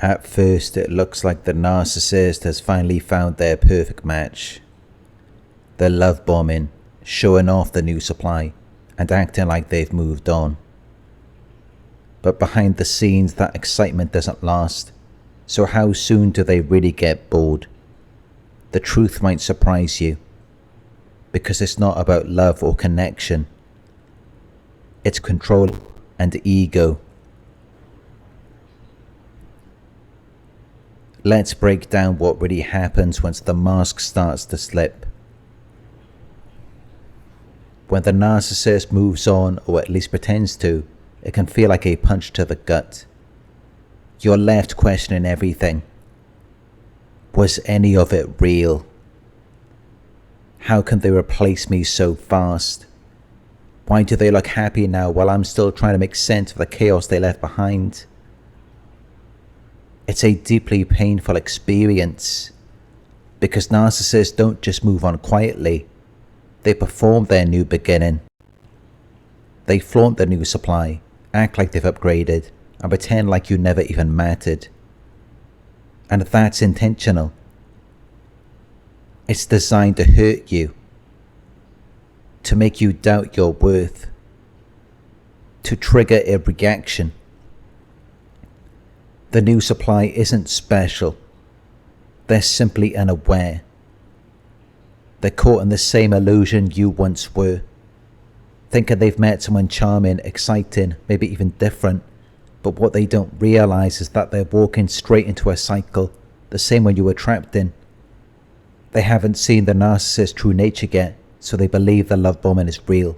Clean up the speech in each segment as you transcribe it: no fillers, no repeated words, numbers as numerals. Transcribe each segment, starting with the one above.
At first, it looks like the narcissist has finally found their perfect match. They're love bombing, showing off the new supply, and acting like they've moved on. But behind the scenes, that excitement doesn't last. So how soon do they really get bored? The truth might surprise you, because it's not about love or connection. It's control and ego. Let's break down what really happens once the mask starts to slip. When the narcissist moves on, or at least pretends to, it can feel like a punch to the gut. You're left questioning everything. Was any of it real? How can they replace me so fast? Why do they look happy now while I'm still trying to make sense of the chaos they left behind? It's a deeply painful experience, because narcissists don't just move on quietly. They perform their new beginning. They flaunt the new supply, act like they've upgraded, and pretend like you never even mattered. And that's intentional. It's designed to hurt you, to make you doubt your worth, to trigger a reaction. The new supply isn't special. They're simply unaware. They're caught in the same illusion you once were, thinking they've met someone charming, exciting, maybe even different. But what they don't realize is that they're walking straight into a cycle, the same one you were trapped in. They haven't seen the narcissist's true nature yet, so they believe the love bombing is real.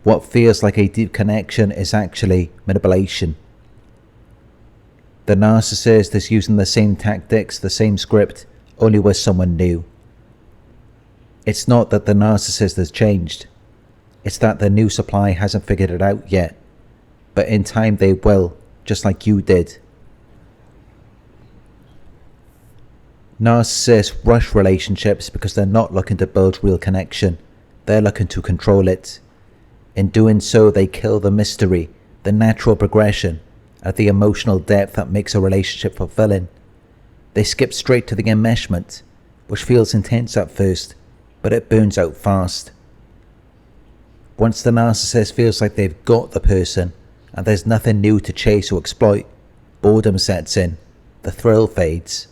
What feels like a deep connection is actually manipulation. The narcissist is using the same tactics, the same script, only with someone new. It's not that the narcissist has changed. It's that the new supply hasn't figured it out yet. But in time they will, just like you did. Narcissists rush relationships because they're not looking to build real connection. They're looking to control it. In doing so, they kill the mystery, the natural progression, and the emotional depth that makes a relationship fulfilling. They skip straight to the enmeshment, which feels intense at first, but it burns out fast. Once the narcissist feels like they've got the person, and there's nothing new to chase or exploit, boredom sets in, the thrill fades.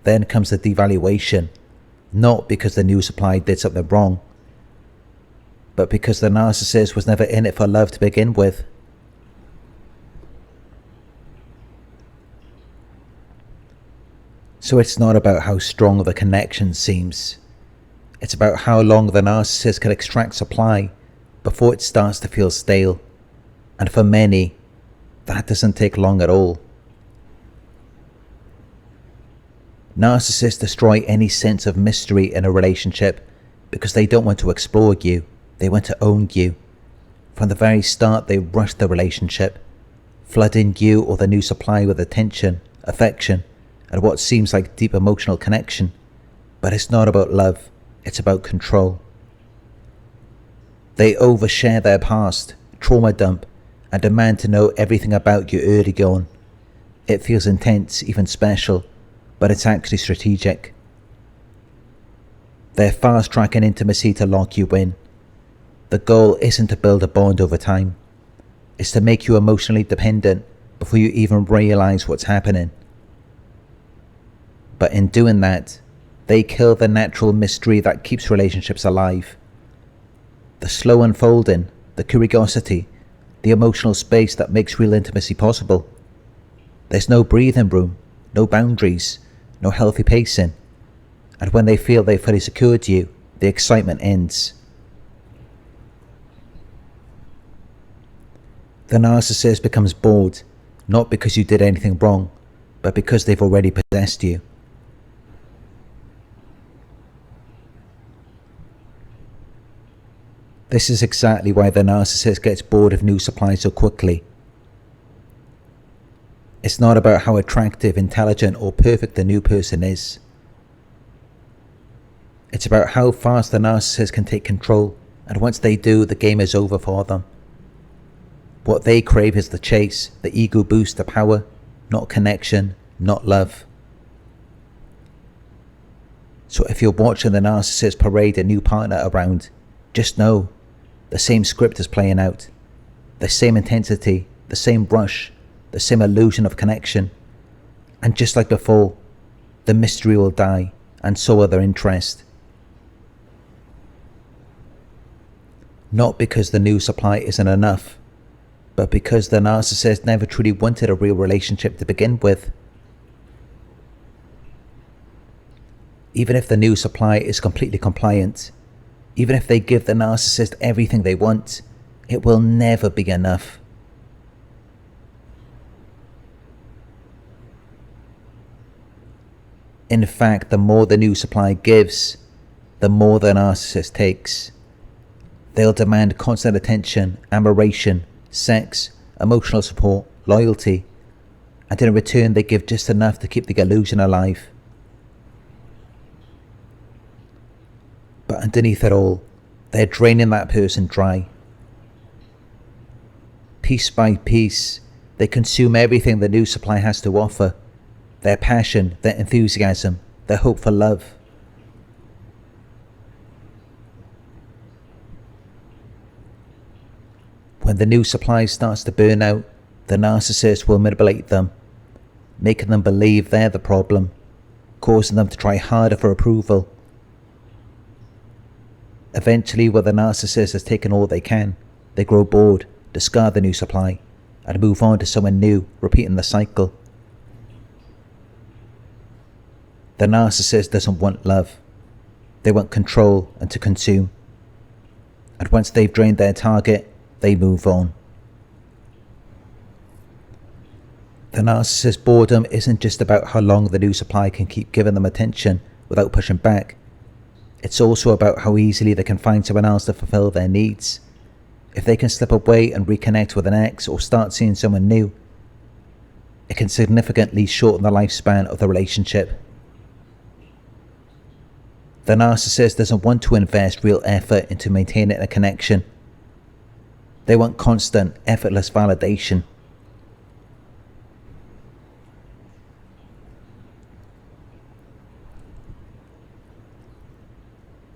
Then comes the devaluation, not because the new supply did something wrong, but because the narcissist was never in it for love to begin with. So it's not about how strong the connection seems. It's about how long the narcissist can extract supply before it starts to feel stale. And for many, that doesn't take long at all. Narcissists destroy any sense of mystery in a relationship because they don't want to explore you, they want to own you. From the very start, they rush the relationship, flooding you or the new supply with attention, affection, and what seems like deep emotional connection. But it's not about love, it's about control. They overshare their past, trauma dump, and demand to know everything about you early on. It feels intense, even special, but it's actually strategic. They're fast-tracking intimacy to lock you in. The goal isn't to build a bond over time. It's to make you emotionally dependent before you even realize what's happening. But in doing that, they kill the natural mystery that keeps relationships alive. The slow unfolding, the curiosity, the emotional space that makes real intimacy possible. There's no breathing room, no boundaries, no healthy pacing. And when they feel they've fully secured you, the excitement ends. The narcissist becomes bored, not because you did anything wrong, but because they've already possessed you. This is exactly why the narcissist gets bored of new supply so quickly. It's not about how attractive, intelligent, or perfect the new person is. It's about how fast the narcissist can take control, and once they do, the game is over for them. What they crave is the chase, the ego boost, the power, not connection, not love. So if you're watching the narcissist parade a new partner around, just know the same script is playing out. The same intensity, the same rush, the same illusion of connection. And just like before, the mystery will die, and so will their interest. Not because the new supply isn't enough, but because the narcissist never truly wanted a real relationship to begin with. Even if the new supply is completely compliant, even if they give the narcissist everything they want, it will never be enough. In fact, the more the new supply gives, the more the narcissist takes. They'll demand constant attention, admiration, sex, emotional support, loyalty, and in return they give just enough to keep the illusion alive. But underneath it all, they're draining that person dry. Piece by piece, they consume everything the new supply has to offer. Their passion, their enthusiasm, their hope for love. When the new supply starts to burn out, the narcissist will manipulate them, making them believe they're the problem, causing them to try harder for approval. Eventually, when the narcissist has taken all they can, they grow bored, discard the new supply, and move on to someone new, repeating the cycle. The narcissist doesn't want love. They want control and to consume. And once they've drained their target, they move on. The narcissist's boredom isn't just about how long the new supply can keep giving them attention without pushing back. It's also about how easily they can find someone else to fulfill their needs. If they can slip away and reconnect with an ex or start seeing someone new, it can significantly shorten the lifespan of the relationship. The narcissist doesn't want to invest real effort into maintaining a connection. They want constant, effortless validation.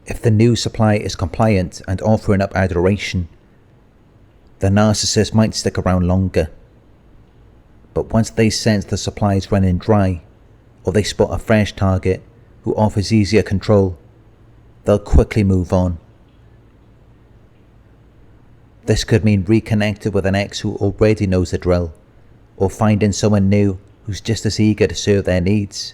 If the new supply is compliant and offering up adoration, the narcissist might stick around longer. But once they sense the supply is running dry, or they spot a fresh target who offers easier control, they'll quickly move on. This could mean reconnecting with an ex who already knows the drill, or finding someone new who's just as eager to serve their needs.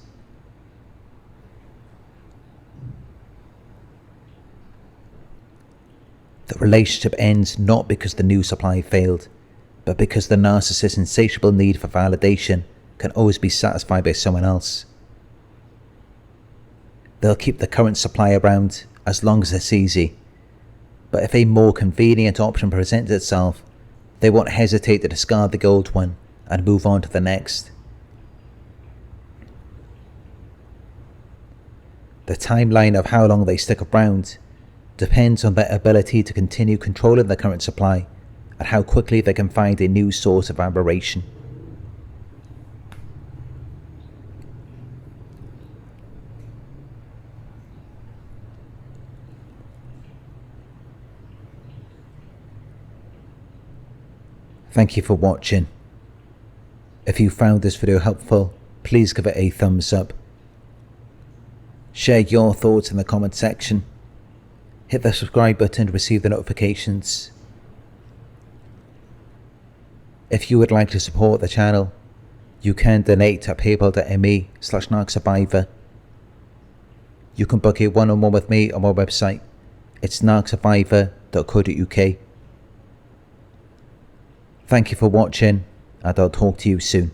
The relationship ends not because the new supply failed, but because the narcissist's insatiable need for validation can always be satisfied by someone else. They'll keep the current supply around as long as it's easy, but if a more convenient option presents itself, they won't hesitate to discard the old one and move on to the next. The timeline of how long they stick around depends on their ability to continue controlling the current supply and how quickly they can find a new source of admiration. Thank you for watching. If you found this video helpful, please give it a thumbs up. Share your thoughts in the comment section. Hit the subscribe button to receive the notifications. If you would like to support the channel, you can donate at paypal.me/Narc Survivor. You can book a one-on-one with me on my website. It's narcsurvivor.co.uk. Thank you for watching, and I'll talk to you soon.